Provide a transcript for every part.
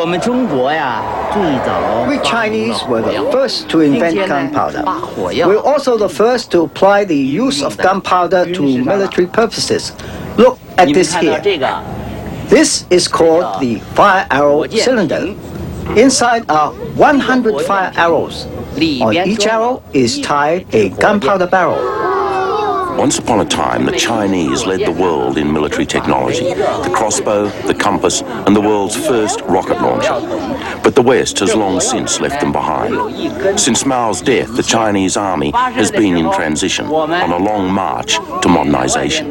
We Chinese were the first to invent gunpowder. We're also the first to apply the use of gunpowder to military purposes. Look at this here. This is called the fire arrow cylinder. Inside are 100 fire arrows. On each arrow is tied a gunpowder barrel. Once upon a time, the Chinese led the world in military technology, the crossbow, the compass, and the world's first rocket launcher. But the West has long since left them behind. Since Mao's death, the Chinese army has been in transition, on a long march to modernization.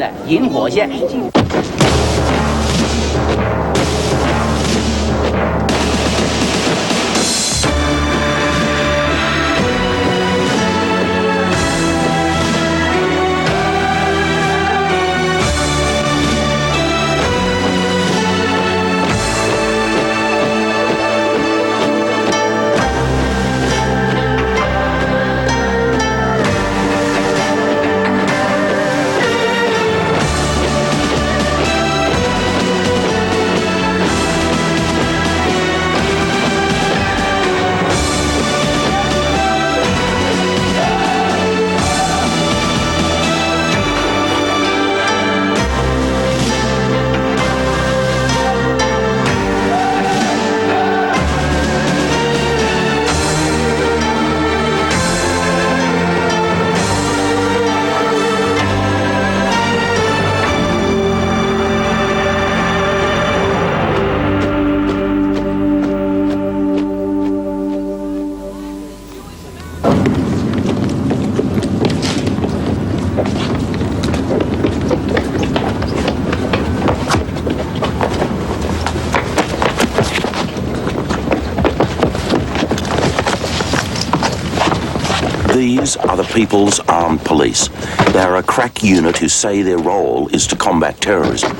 These are the People's Armed Police. They are a crack unit who say their role is to combat terrorism.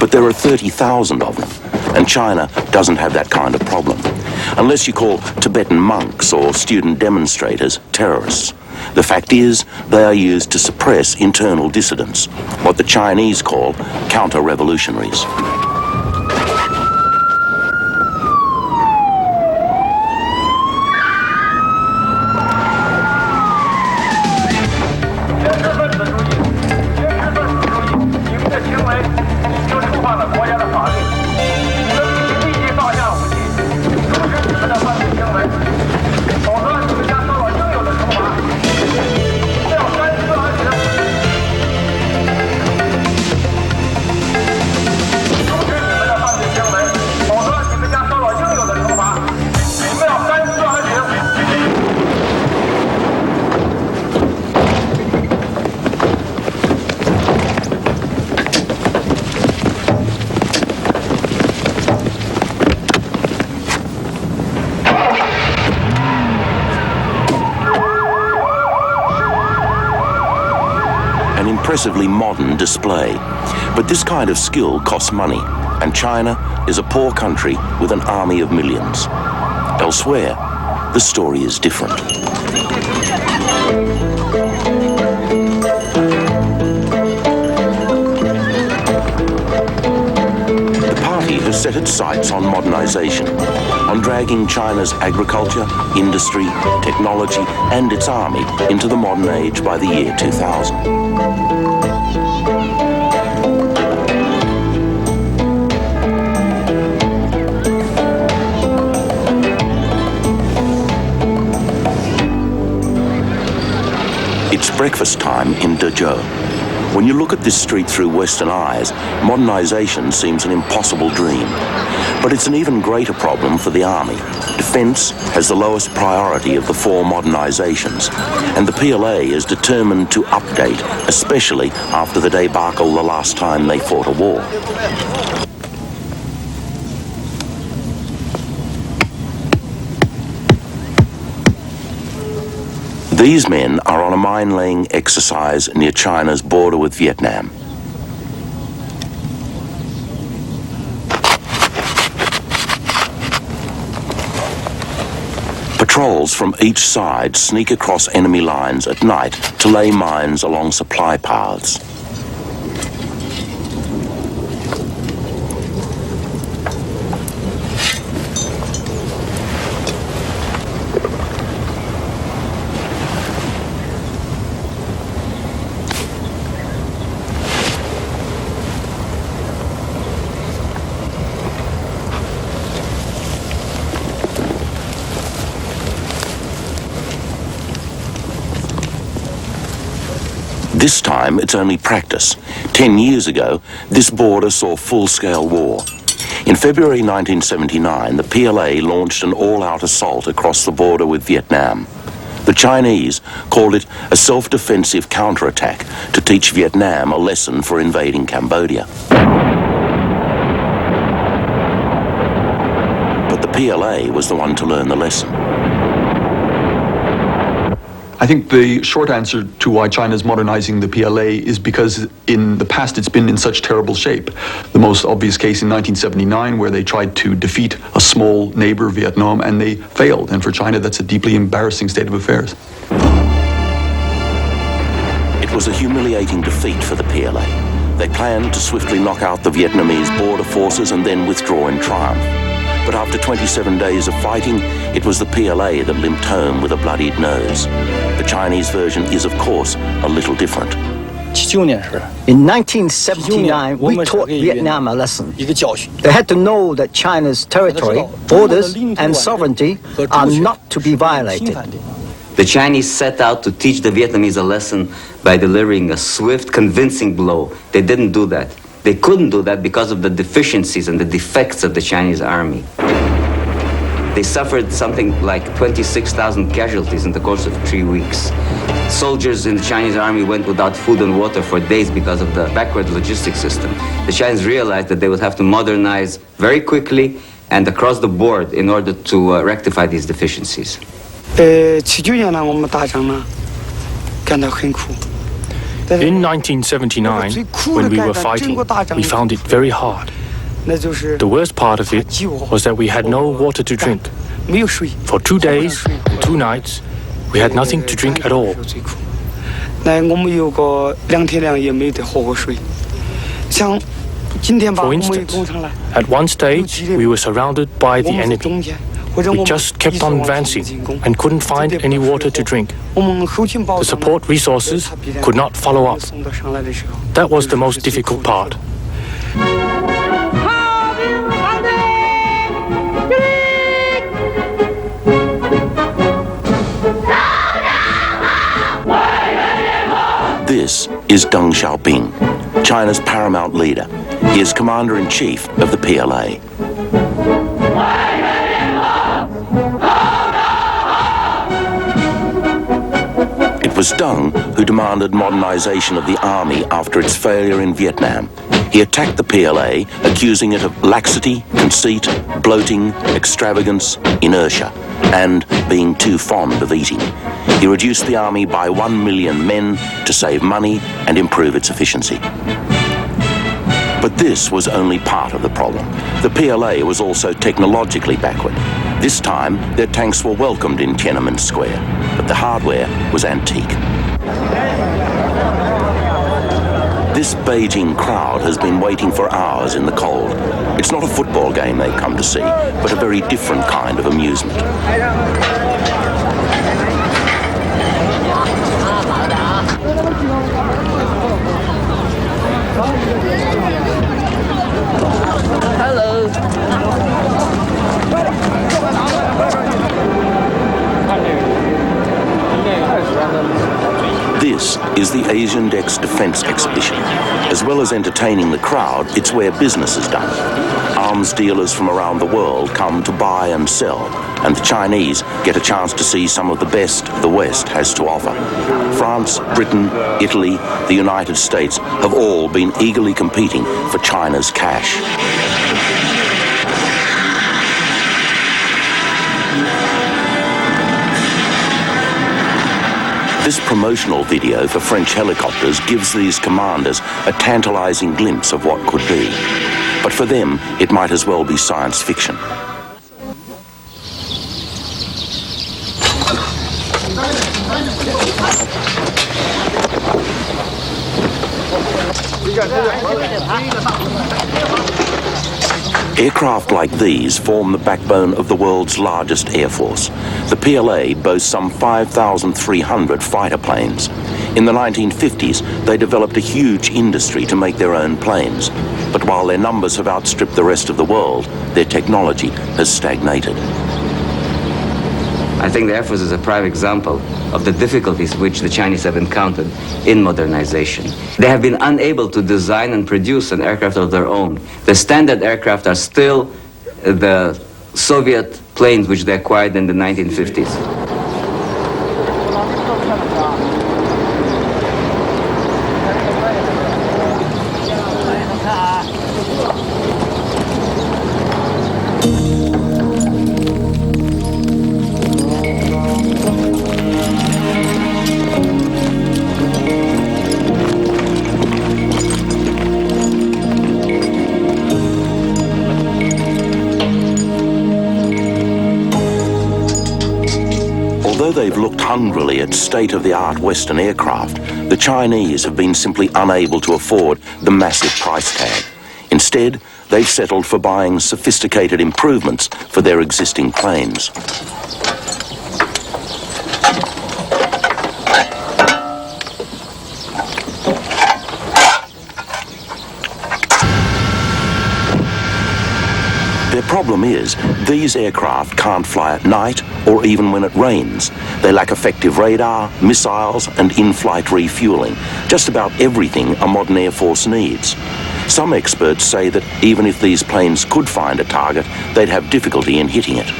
But there are 30,000 of them, and China doesn't have that kind of problem. Unless you call Tibetan monks or student demonstrators terrorists. The fact is, they are used to suppress internal dissidents, what the Chinese call counter-revolutionaries. Impressively modern display. But this kind of skill costs money, and China is a poor country with an army of millions. Elsewhere, the story is different. The party has set its sights on modernization, on dragging China's agriculture, industry, technology, and its army into the modern age by the year 2000. It's breakfast time in Dezhou. When you look at this street through Western eyes, modernization seems an impossible dream. But it's an even greater problem for the army. Defense has the lowest priority of the four modernizations, and the PLA is determined to update, especially after the debacle the last time they fought a war. These men are on a mine-laying exercise near China's border with Vietnam. Patrols from each side sneak across enemy lines at night to lay mines along supply paths. This time, it's only practice. 10 years ago, this border saw full-scale war. In February 1979, the PLA launched an all-out assault across the border with Vietnam. The Chinese called it a self-defensive counterattack to teach Vietnam a lesson for invading Cambodia. But the PLA was the one to learn the lesson. I think the short answer to why China is modernizing the PLA is because in the past it's been in such terrible shape. The most obvious case in 1979, where they tried to defeat a small neighbor, Vietnam, and they failed. And for China, that's a deeply embarrassing state of affairs. It was a humiliating defeat for the PLA. They planned to swiftly knock out the Vietnamese border forces and then withdraw in triumph. But after 27 days of fighting, it was the PLA that limped home with a bloodied nose. The Chinese version is, of course, a little different. In 1979, we taught Vietnam a lesson. They had to know that China's territory, borders, and sovereignty are not to be violated. The Chinese set out to teach the Vietnamese a lesson by delivering a swift, convincing blow. They didn't do that. They couldn't do that because of the deficiencies and the defects of the Chinese army. They suffered something like 26,000 casualties in the course of 3 weeks. Soldiers in the Chinese army went without food and water for days because of the backward logistics system. The Chinese realized that they would have to modernize very quickly and across the board in order to rectify these deficiencies. In 1979, when we were fighting, we found it very hard. The worst part of it was that we had no water to drink. For 2 days and 2 nights, we had nothing to drink at all. For instance, at one stage, we were surrounded by the enemy. We just kept on advancing and couldn't find any water to drink. The support resources could not follow up. That was the most difficult part. This is Deng Xiaoping, China's paramount leader. He is commander-in-chief of the PLA. It was Deng who demanded modernization of the army after its failure in Vietnam. He attacked the PLA, accusing it of laxity, conceit, bloating, extravagance, inertia, and being too fond of eating. He reduced the army by 1 million men to save money and improve its efficiency. But this was only part of the problem. The PLA was also technologically backward. This time, their tanks were welcomed in Tiananmen Square, but the hardware was antique. This Beijing crowd has been waiting for hours in the cold. It's not a football game they've come to see, but a very different kind of amusement. Hello. This is the Asian Dex Defense Exhibition. As well as entertaining the crowd, it's where business is done. Arms dealers from around the world come to buy and sell, and the Chinese get a chance to see some of the best the West has to offer. France, Britain, Italy, the United States have all been eagerly competing for China's cash. This promotional video for French helicopters gives these commanders a tantalizing glimpse of what could be. But for them, it might as well be science fiction. Aircraft like these form the backbone of the world's largest air force. The PLA boasts some 5,300 fighter planes. In the 1950s, they developed a huge industry to make their own planes. But while their numbers have outstripped the rest of the world, their technology has stagnated. I think the Air Force is a prime example of the difficulties which the Chinese have encountered in modernization. They have been unable to design and produce an aircraft of their own. The standard aircraft are still the Soviet planes which they acquired in the 1950s. Although they've looked hungrily at state-of-the-art Western aircraft, the Chinese have been simply unable to afford the massive price tag. Instead, they've settled for buying sophisticated improvements for their existing planes. Their problem is, these aircraft can't fly at night or even when it rains. They lack effective radar, missiles and in-flight refueling. Just about everything a modern Air Force needs. Some experts say that even if these planes could find a target, they'd have difficulty in hitting it.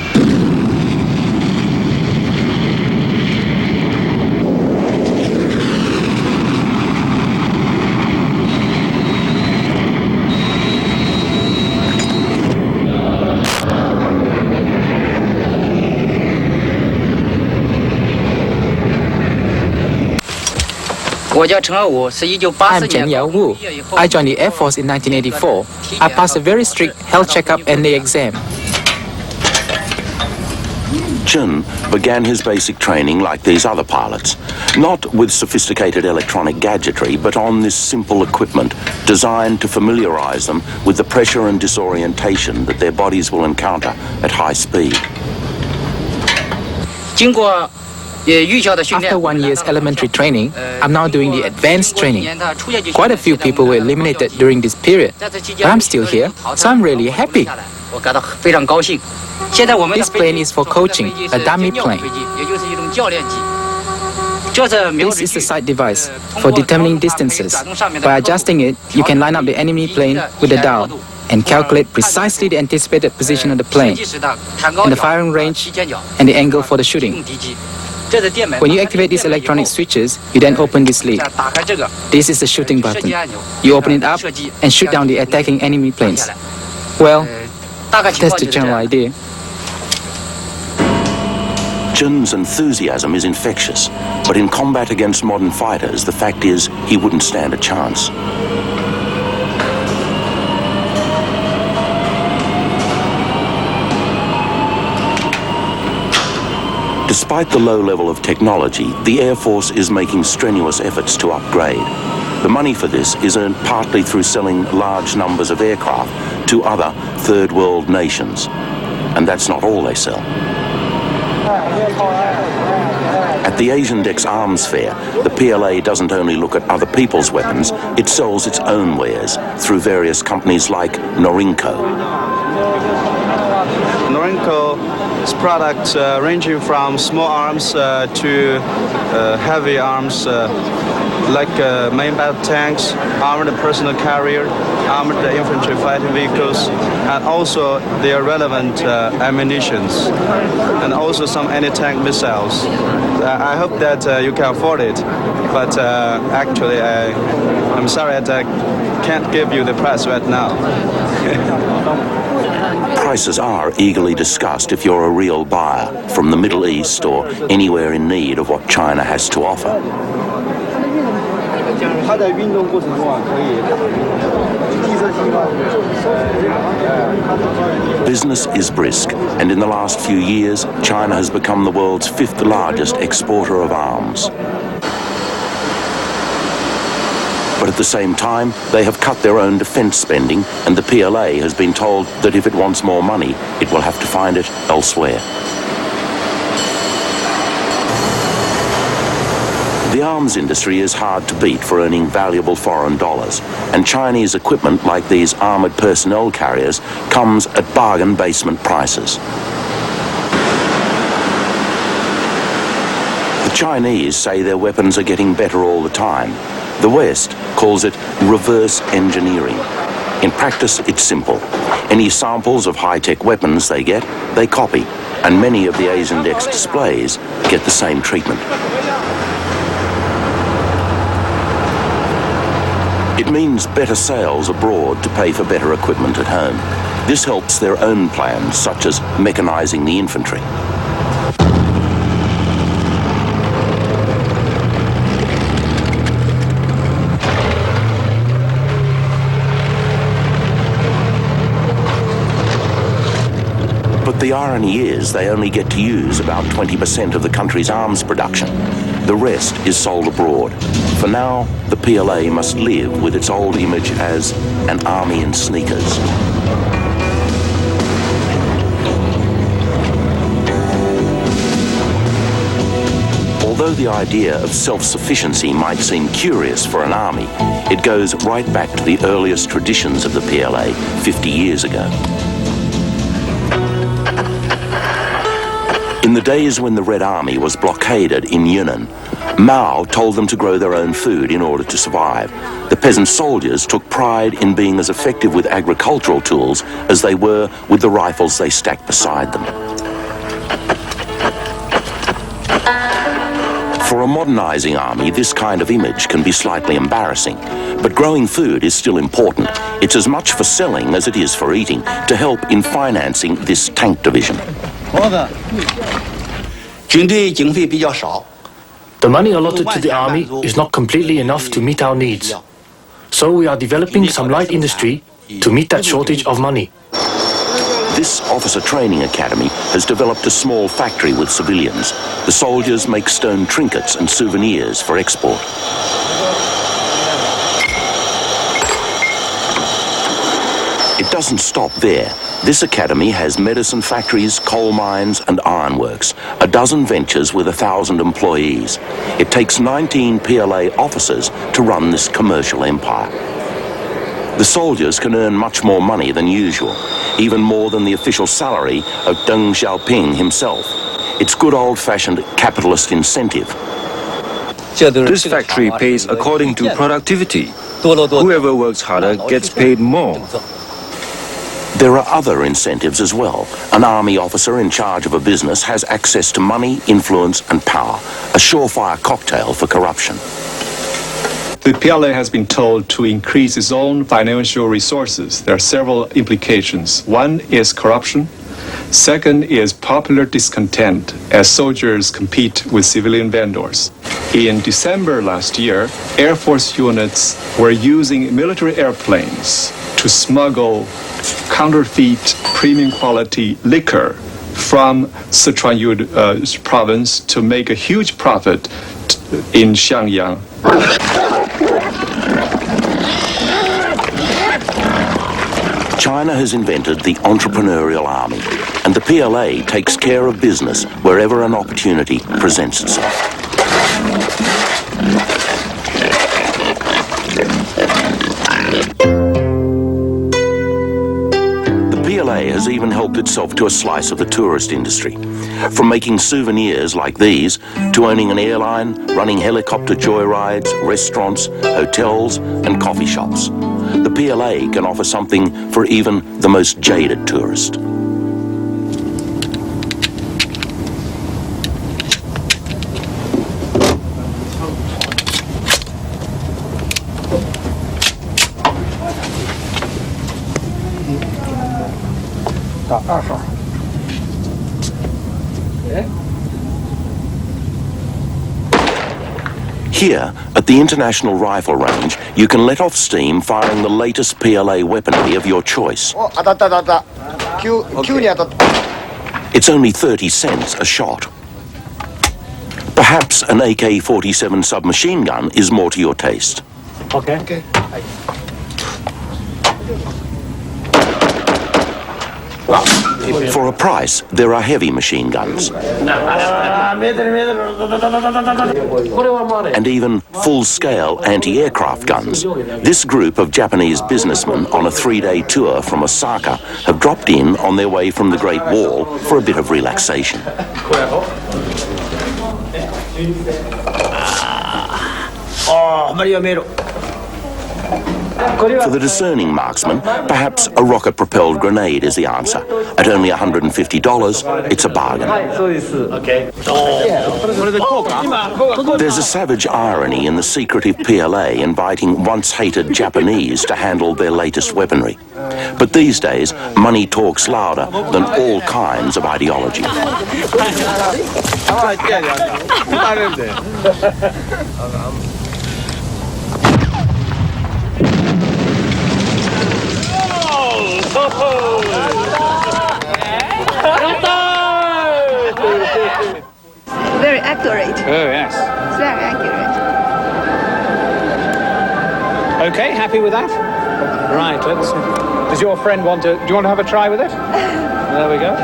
I'm Chen Yao Wu. I joined the Air Force in 1984. I passed a very strict health checkup and the exam. Chen began his basic training like these other pilots, not with sophisticated electronic gadgetry, but on this simple equipment designed to familiarize them with the pressure and disorientation that their bodies will encounter at high speed. After 1 year's elementary training, I'm now doing the advanced training. Quite a few people were eliminated during this period, but I'm still here, so I'm really happy. This plane is for coaching, a dummy plane. This is the sight device for determining distances. By adjusting it, you can line up the enemy plane with the dial and calculate precisely the anticipated position of the plane, and the firing range, and the angle for the shooting. When you activate these electronic switches, you then open this lid. This is the shooting button. You open it up and shoot down the attacking enemy planes. Well, that's the general idea. Chen's enthusiasm is infectious, but in combat against modern fighters, the fact is he wouldn't stand a chance. Despite the low level of technology, the Air Force is making strenuous efforts to upgrade. The money for this is earned partly through selling large numbers of aircraft to other third world nations. And that's not all they sell. At the Asian Dex Arms Fair, the PLA doesn't only look at other people's weapons, it sells its own wares through various companies like Norinco. Norinco's products ranging from small arms to heavy arms like main battle tanks, armored personal carrier, armored infantry fighting vehicles, and also their relevant ammunitions, and also some anti-tank missiles. I hope that you can afford it, but actually I'm sorry that I can't give you the price right now. Prices are eagerly discussed if you're a real buyer from the Middle East or anywhere in need of what China has to offer. Business is brisk, and in the last few years, China has become the world's fifth largest exporter of arms. But at the same time, they have cut their own defense spending, and the PLA has been told that if it wants more money, it will have to find it elsewhere. The arms industry is hard to beat for earning valuable foreign dollars, and Chinese equipment like these armored personnel carriers comes at bargain basement prices. Chinese say their weapons are getting better all the time. The West calls it reverse engineering. In practice, it's simple. Any samples of high-tech weapons they get, they copy, and many of the A's Index displays get the same treatment. It means better sales abroad to pay for better equipment at home. This helps their own plans, such as mechanizing the infantry. But the irony is they only get to use about 20% of the country's arms production. The rest is sold abroad. For now, the PLA must live with its old image as an army in sneakers. Although the idea of self-sufficiency might seem curious for an army, it goes right back to the earliest traditions of the PLA 50 years ago. In the days when the Red Army was blockaded in Yunnan, Mao told them to grow their own food in order to survive. The peasant soldiers took pride in being as effective with agricultural tools as they were with the rifles they stacked beside them. For a modernizing army, this kind of image can be slightly embarrassing. But growing food is still important. It's as much for selling as it is for eating, to help in financing this tank division. The money allotted to the army is not completely enough to meet our needs. So we are developing some light industry to meet that shortage of money. This officer training academy has developed a small factory with civilians. The soldiers make stone trinkets and souvenirs for export. It doesn't stop there. This academy has medicine factories, coal mines and ironworks, a dozen ventures with 1,000 employees. It takes 19 PLA officers to run this commercial empire. The soldiers can earn much more money than usual, even more than the official salary of Deng Xiaoping himself. It's good old-fashioned capitalist incentive. This factory pays according to productivity. Whoever works harder gets paid more. There are other incentives as well. An army officer in charge of a business has access to money, influence and power, a surefire cocktail for corruption. The PLA has been told to increase its own financial resources. There are several implications. One is corruption. Second is popular discontent as soldiers compete with civilian vendors. In December last year, Air Force units were using military airplanes to smuggle counterfeit premium quality liquor from Sichuan province to make a huge profit in Xiangyang. China has invented the entrepreneurial army, and the PLA takes care of business wherever an opportunity presents itself. PLA has even helped itself to a slice of the tourist industry. From making souvenirs like these, to owning an airline, running helicopter joyrides, restaurants, hotels and coffee shops. The PLA can offer something for even the most jaded tourist. Here, at the International Rifle Range, you can let off steam firing the latest PLA weaponry of your choice. It's only 30 cents a shot. Perhaps an AK-47 submachine gun is more to your taste. Okay. For a price, there are heavy machine guns. And even full-scale anti-aircraft guns. This group of Japanese businessmen on a 3-day tour from Osaka have dropped in on their way from the Great Wall for a bit of relaxation. For the discerning marksman, perhaps a rocket-propelled grenade is the answer. At only $150, it's a bargain. There's a savage irony in the secretive PLA inviting once-hated Japanese to handle their latest weaponry. But these days, money talks louder than all kinds of ideology. ？Very accurate. Oh, yes. It's very accurate. Okay, happy with that? Right, let's... Does your friend want to... Do you want to have a try with it? There we go.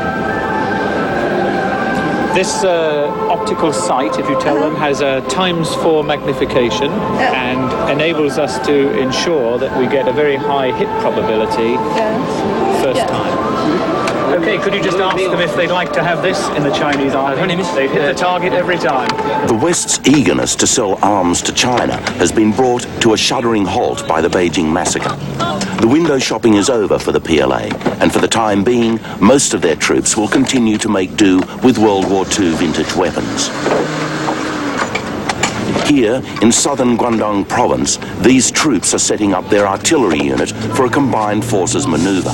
This optical sight, if you tell them, has a ×4 magnification and enables us to ensure that we get a very high hit probability first time. Okay, could you just ask them if they'd like to have this in the Chinese army? They'd hit the target every time. The West's eagerness to sell arms to China has been brought to a shuddering halt by the Beijing massacre. The window shopping is over for the PLA, and for the time being, most of their troops will continue to make do with World War II vintage weapons. Here, in southern Guangdong province, these troops are setting up their artillery unit for a combined forces maneuver.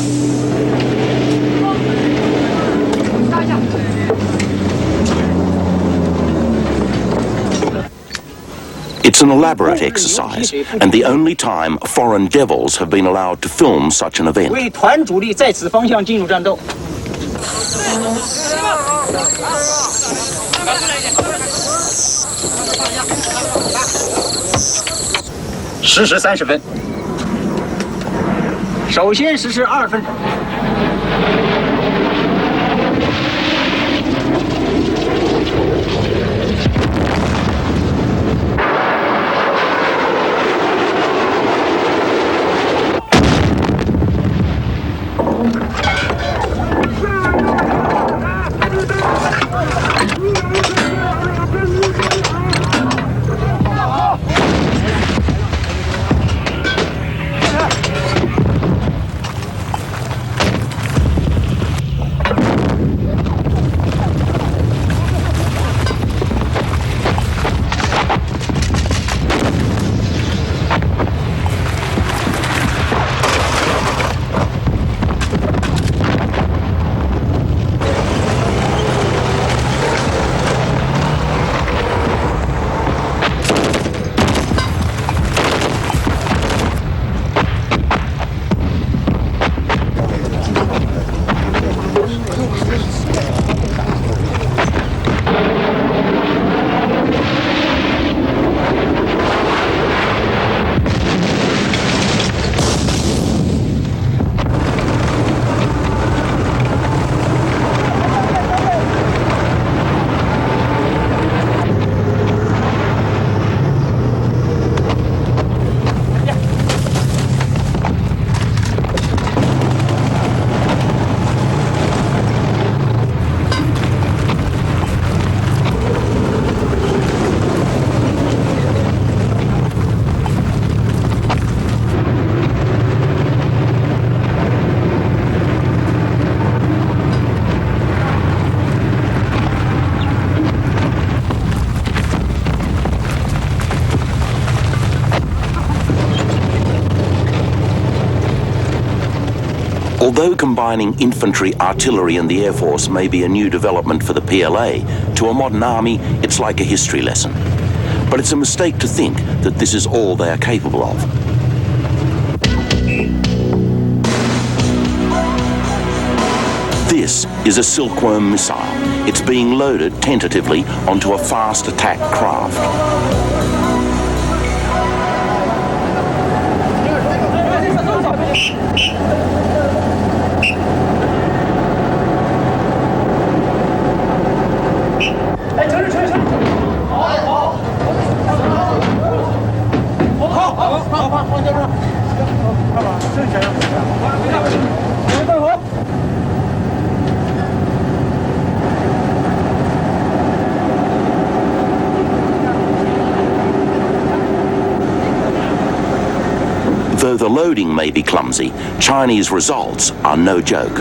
It's an elaborate exercise, and the only time foreign devils have been allowed to film such an event. 为团主力在此方向进入战斗。10时30分，首先实施2分。Although combining infantry, artillery and the Air Force may be a new development for the PLA, to a modern army it's like a history lesson. But it's a mistake to think that this is all they are capable of. This is a Silkworm missile. It's being loaded tentatively onto a fast attack craft. Though the loading may be clumsy, Chinese results are no joke.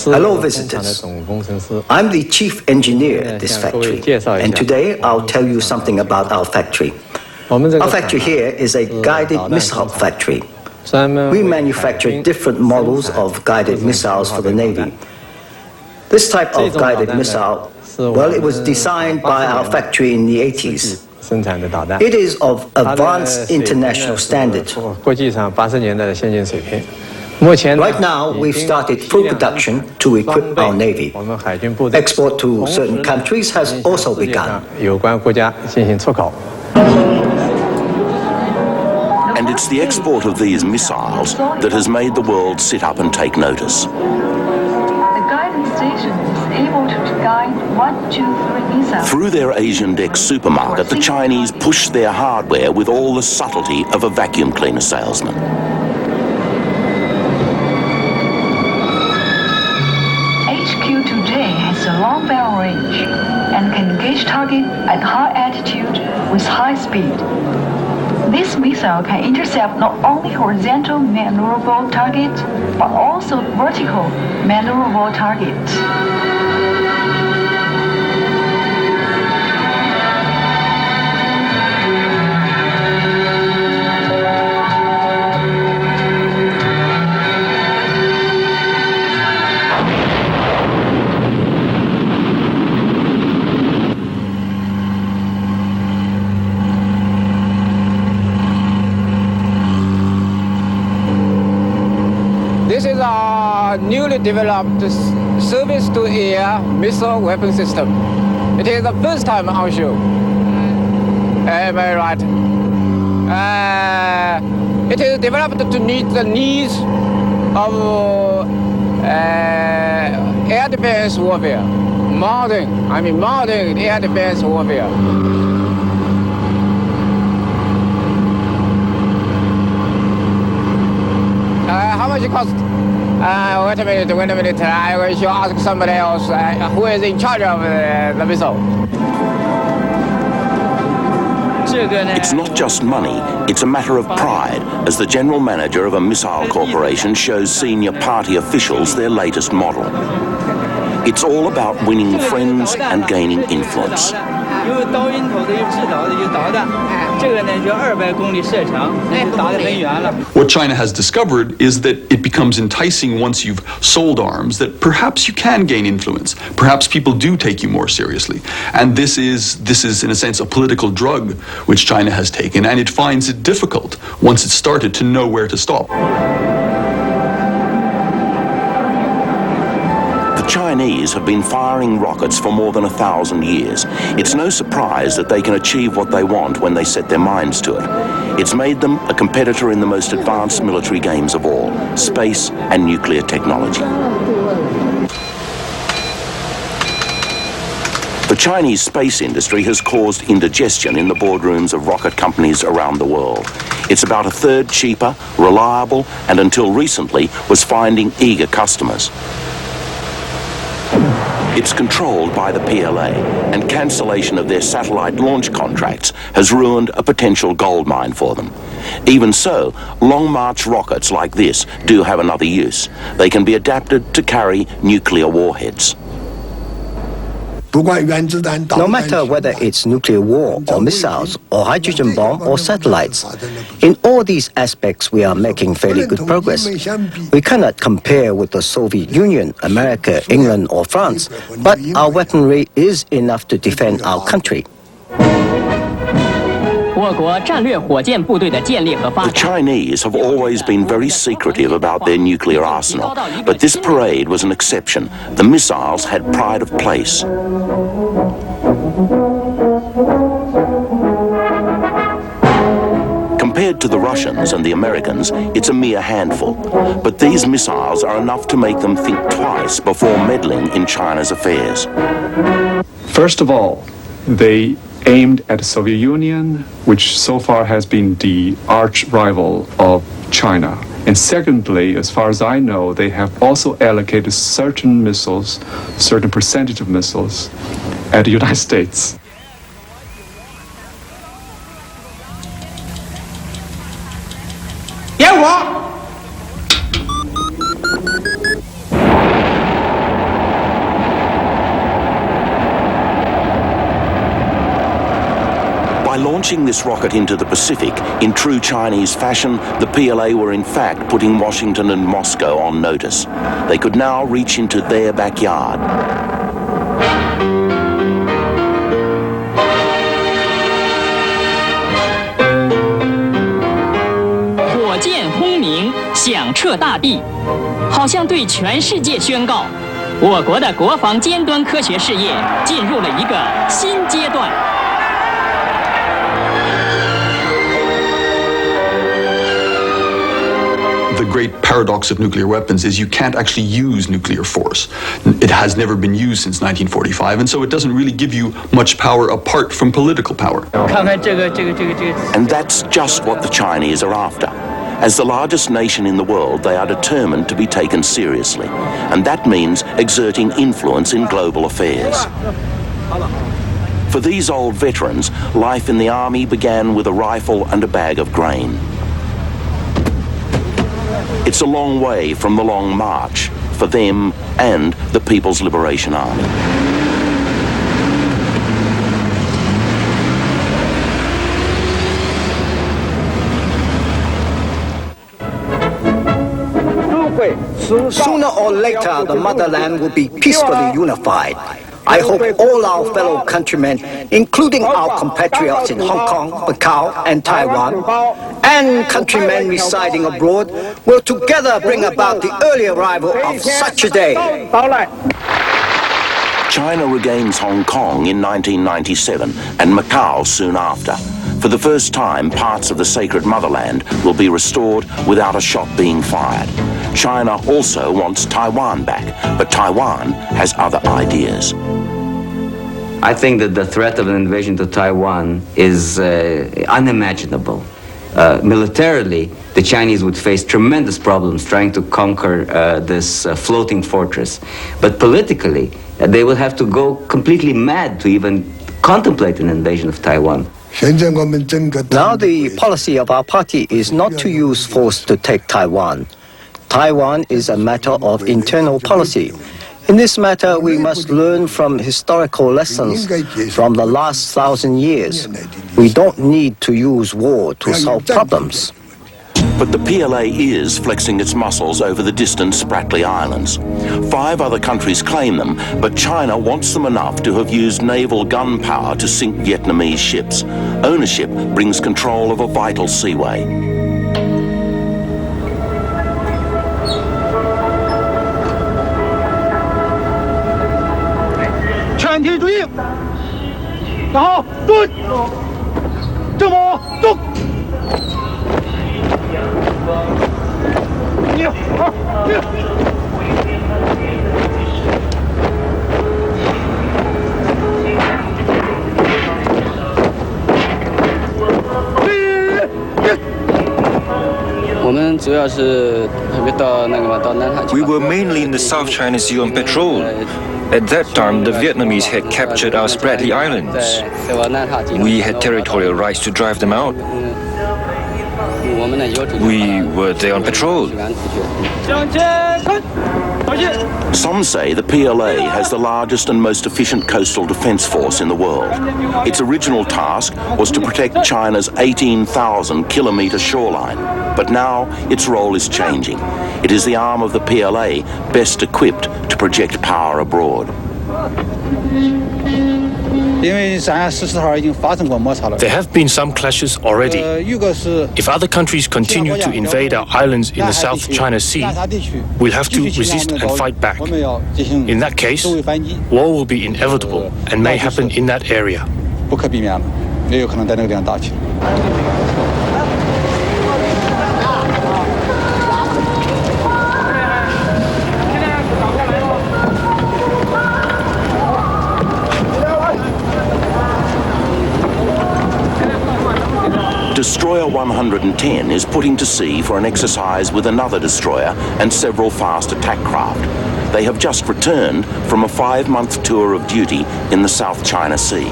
Hello, visitors. I'm the chief engineer at this factory, and today I'll tell you something about our factory. Our factory here is a guided missile factory. We manufacture different models of guided missiles for the Navy. This type of guided missile, well, it was designed by our factory in the 80s. It is of advanced international standard. Right now, we've started full production to equip our Navy. Export to certain countries has also begun. And it's the export of these missiles that has made the world sit up and take notice. The guidance station is able to guide 1, 2, 3 missiles. Through their Asian Deck supermarket, the Chinese push their hardware with all the subtlety of a vacuum cleaner salesman. HQ today has a long barrel range and can engage target at high altitude with high speed. This missile can intercept not only horizontal maneuverable targets, but also vertical maneuverable targets. This is our newly developed surface-to-air missile weapon system. It is the first time on show. Am I right? It is developed to meet the needs of air defense warfare. Modern air defense warfare. How much it cost? Wait a minute. I should ask somebody else who is in charge of the missile. It's not just money, it's a matter of pride, as the general manager of a missile corporation shows senior party officials their latest model. It's all about winning friends and gaining influence. What China has discovered is that it becomes enticing once you've sold arms, that perhaps you can gain influence. Perhaps people do take you more seriously. And this is in a sense a political drug which China has taken, and it finds it difficult once it's started to know where to stop. The Chinese have been firing rockets for more than 1,000 years. It's no surprise that they can achieve what they want when they set their minds to it. It's made them a competitor in the most advanced military games of all, space and nuclear technology. The Chinese space industry has caused indigestion in the boardrooms of rocket companies around the world. It's about a third cheaper, reliable, and until recently was finding eager customers. It's controlled by the PLA, and cancellation of their satellite launch contracts has ruined a potential gold mine for them. Even so, Long March rockets like this do have another use. They can be adapted to carry nuclear warheads. No matter whether it's nuclear war or missiles or hydrogen bomb or satellites, in all these aspects we are making fairly good progress. We cannot compare with the Soviet Union, America, England or France, but our weaponry is enough to defend our country. The Chinese have always been very secretive about their nuclear arsenal, but this parade was an exception. The missiles had pride of place. Compared to the Russians and the Americans, it's a mere handful. But these missiles are enough to make them think twice before meddling in China's affairs. First of all, they aimed at the Soviet Union, which so far has been the arch rival of China. And secondly, as far as I know, they have also allocated certain missiles, certain percentage of missiles, at the United States. By launching this rocket into the Pacific, in true Chinese fashion, the PLA were in fact putting Washington and Moscow on notice. They could now reach into their backyard. 火箭轰鸣，响彻大地，好像对全世界宣告，我国的国防尖端科学事业进入了一个新阶段。 The great paradox of nuclear weapons is you can't actually use nuclear force. It has never been used since 1945, and so it doesn't really give you much power apart from political power. And that's just what the Chinese are after. As the largest nation in the world, they are determined to be taken seriously, and that means exerting influence in global affairs. For these old veterans, life in the army began with a rifle and a bag of grain. It's a long way from the Long March for them and the People's Liberation Army. Sooner or later, the motherland will be peacefully unified. I hope all our fellow countrymen, including our compatriots in Hong Kong, Macau, and Taiwan, and countrymen residing abroad, will together bring about the early arrival of such a day. China regains Hong Kong in 1997 and Macau soon after. For the first time, parts of the sacred motherland will be restored without a shot being fired. China also wants Taiwan back, but Taiwan has other ideas. I think that the threat of an invasion to Taiwan is unimaginable. Militarily, the Chinese would face tremendous problems trying to conquer this floating fortress. But politically, they would have to go completely mad to even contemplate an invasion of Taiwan. Now the policy of our party is not to use force to take Taiwan. Taiwan is a matter of internal policy. In this matter, we must learn from historical lessons from the last 1,000 years. We don't need to use war to solve problems. But the PLA is flexing its muscles over the distant Spratly Islands. 5 other countries claim them, but China wants them enough to have used naval gun power to sink Vietnamese ships. Ownership brings control of a vital seaway. 全体注意，然后蹲，正步动。1、2、3。 We were mainly in the South China Sea on patrol. At that time, the Vietnamese had captured our Spratly Islands. We had territorial rights to drive them out. We were there on patrol. Some say the PLA has the largest and most efficient coastal defense force in the world. Its original task was to protect China's 18,000-kilometer shoreline, but now its role is changing. It is the arm of the PLA best equipped to project power abroad. There have been some clashes already. If other countries continue to invade our islands in the South China Sea, we'll have to resist and fight back. In that case, war will be inevitable and may happen in that area. Destroyer C-110 is putting to sea for an exercise with another destroyer and several fast attack craft. They have just returned from a 5-month tour of duty in the South China Sea.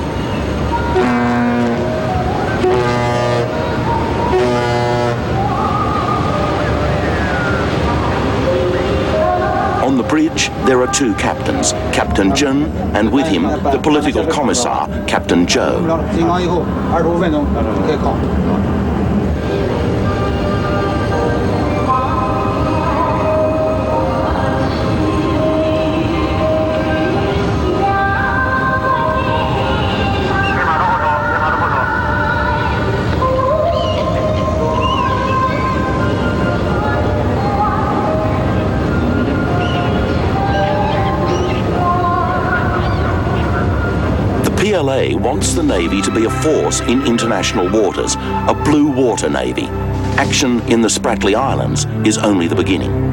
On the bridge, there are 2 captains, Captain Jun, and with him, the political commissar, Captain Zhou. PLA wants the Navy to be a force in international waters, a blue water Navy. Action in the Spratly Islands is only the beginning.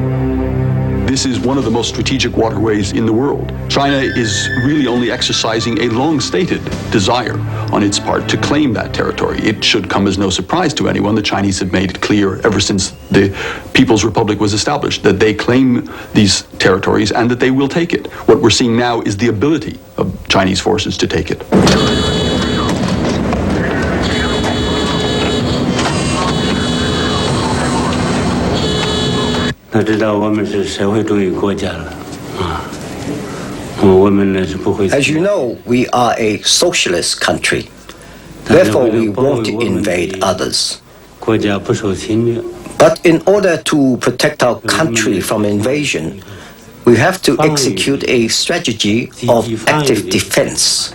This is one of the most strategic waterways in the world. China is really only exercising a long-stated desire on its part to claim that territory. It should come as no surprise to anyone. The Chinese have made it clear ever since the People's Republic was established that they claim these territories and that they will take it. What we're seeing now is the ability of Chinese forces to take it. 他知道我们是社会主义国家了，我们呢是不会。As you know, we are a socialist country. Therefore, we won't invade others. 国家不受侵略。But in order to protect our country from invasion, we have to execute a strategy of active defense.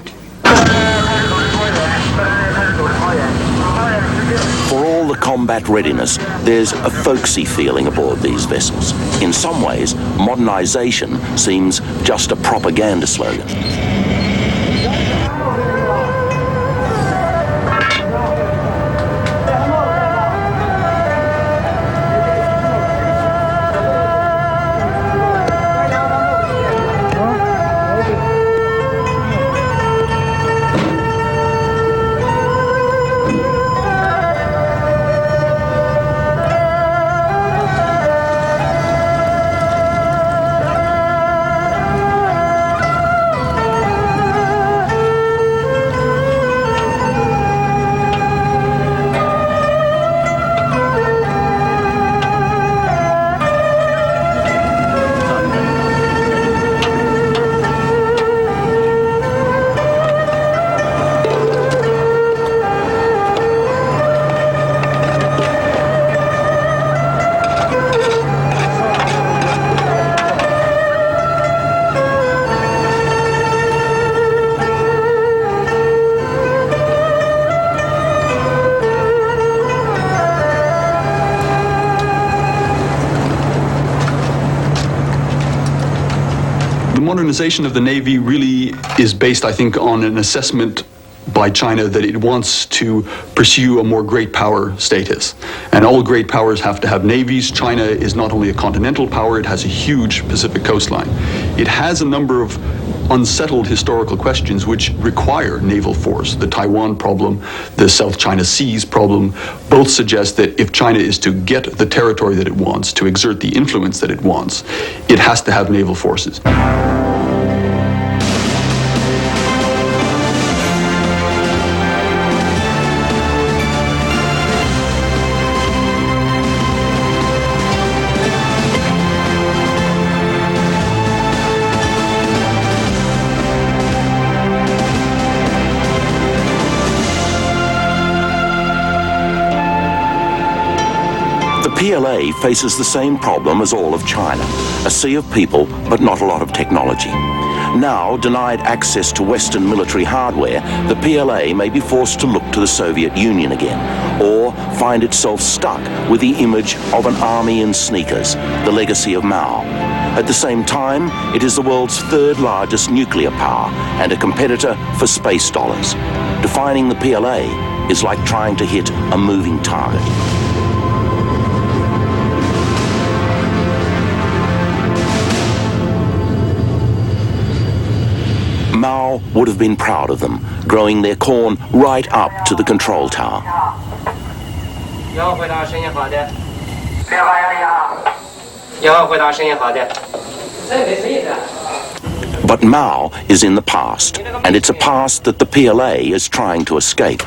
For all the combat readiness, there's a folksy feeling aboard these vessels. In some ways, modernization seems just a propaganda slogan. Modernization of the Navy really is based, I think, on an assessment by China that it wants to pursue a more great power status. And all great powers have to have navies. China is not only a continental power, it has a huge Pacific coastline. It has a number of unsettled historical questions which require naval force. The Taiwan problem, the South China Seas problem, both suggest that if China is to get the territory that it wants, to exert the influence that it wants, it has to have naval forces. PLA faces the same problem as all of China, a sea of people but not a lot of technology. Now, denied access to Western military hardware, the PLA may be forced to look to the Soviet Union again, or find itself stuck with the image of an army in sneakers, the legacy of Mao. At the same time, it is the world's 3rd largest nuclear power and a competitor for space dollars. Defining the PLA is like trying to hit a moving target. Mao would have been proud of them, growing their corn right up to the control tower. But Mao is in the past, and it's a past that the PLA is trying to escape.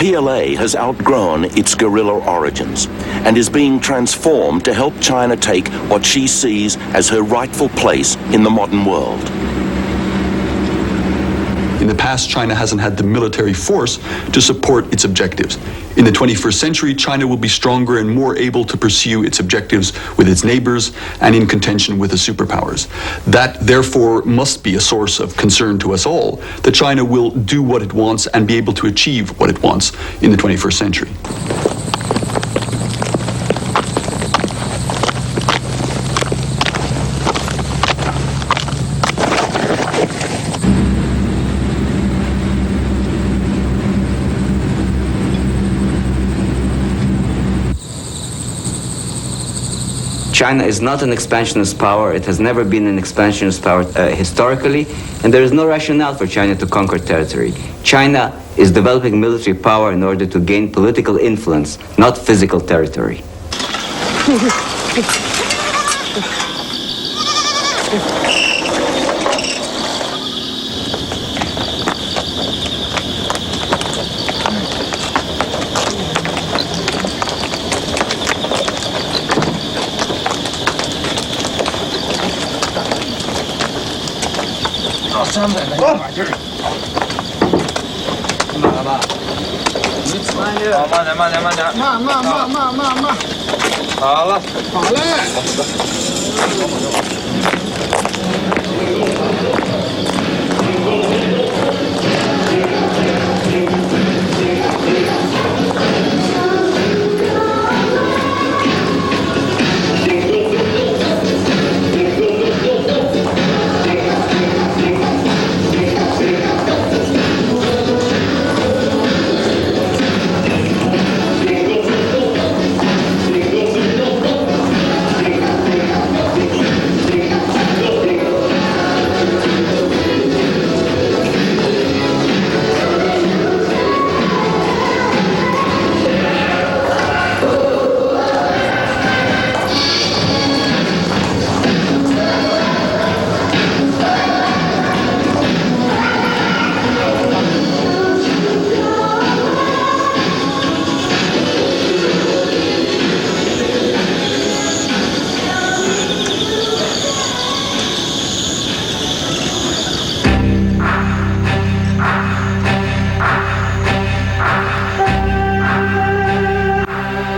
The PLA has outgrown its guerrilla origins and is being transformed to help China take what she sees as her rightful place in the modern world. In the past, China hasn't had the military force to support its objectives. In the 21st century, China will be stronger and more able to pursue its objectives with its neighbors and in contention with the superpowers. That, therefore, must be a source of concern to us all, that China will do what it wants and be able to achieve what it wants in the 21st century. China is not an expansionist power. It has never been an expansionist power historically, and there is no rationale for China to conquer territory. China is developing military power in order to gain political influence, not physical territory.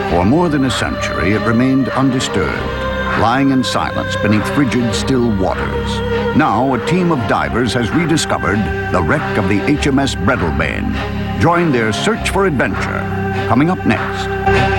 For more than a century, it remained undisturbed, lying in silence beneath frigid, still waters. Now, a team of divers has rediscovered the wreck of the HMS Breadalbane. Join their search for adventure, coming up next.